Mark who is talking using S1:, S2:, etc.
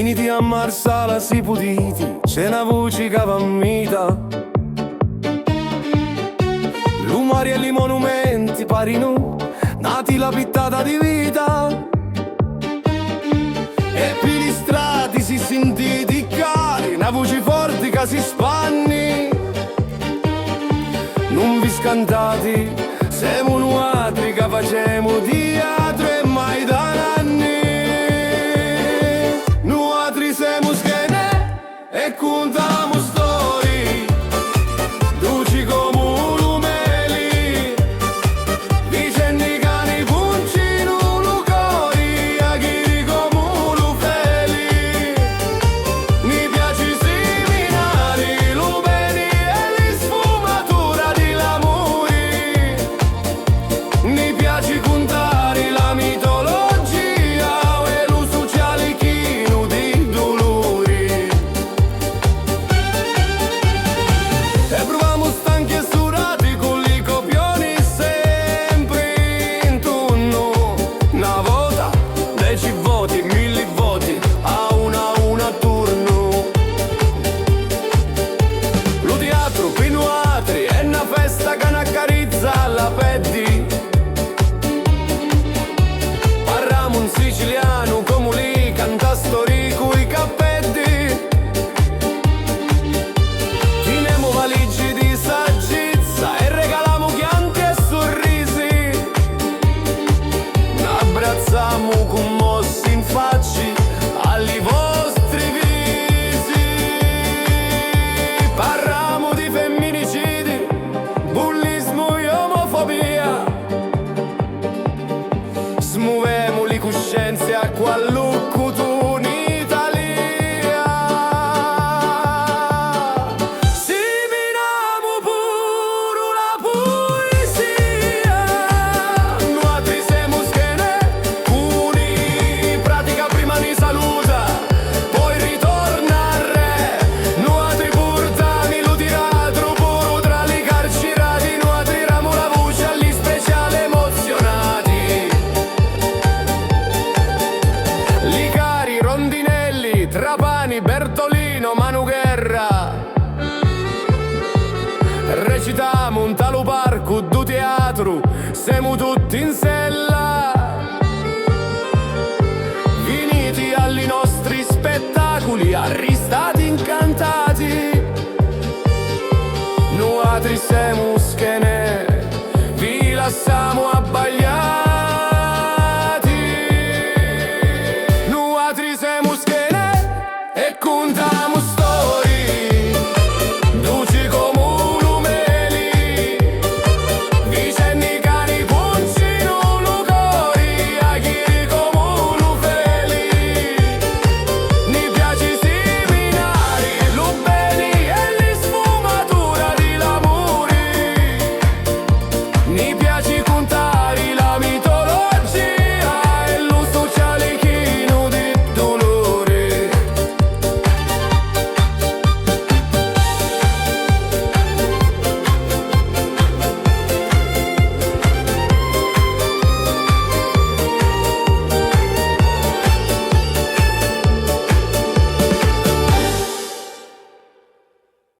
S1: Veniti a Marsala si puditi, c'è una voce che va mita. Lumari e i monumenti parino, nati la pittata di vita. E per gli strati si sentiti cari, una voce forte che si spanni. Non vi scantati, siamo nuatri che facciamo teatro e mai da anni. Nuatri siamo schene e contiamo storie, duci come lumeli, dicendo i cani puncino lo cori, a chi come lo feli. Mi piace seminare lo bene e le sfumature di l'amore. Mi piace contare la mitologia e lo sociale chino di dolori. E proviamo stanchi e surati con i copioni sempre intorno. Una volta, 10 voti, 1000 voti, a una a turno. Lo teatro, pinuatri, è una festa che ne accarizza la petti. Parliamo un siciliano come lì, canta storie coi cappetti. Teniamo valigie di saggezza e regaliamo chianti e sorrisi. Abbracciamo commossi in facci agli vostri visi. Parliamo di femminicidi, bullismo e omofobia. Smuovemo le coscienze a qualunque in Italia. Seminiamo pure la poesia. Noi siamo schene, uni pratica prima di saluta, poi ritorna al re. Noi portami lo teatro puro tra le carcerati. Noi tiriamo la voce agli speciali emozionati. Licari, Rondinelli, Trapani, Bertolino, Manu Guerra. Recitiamo un talo parco du teatro, siamo tutti in sella. Venite agli nostri spettacoli a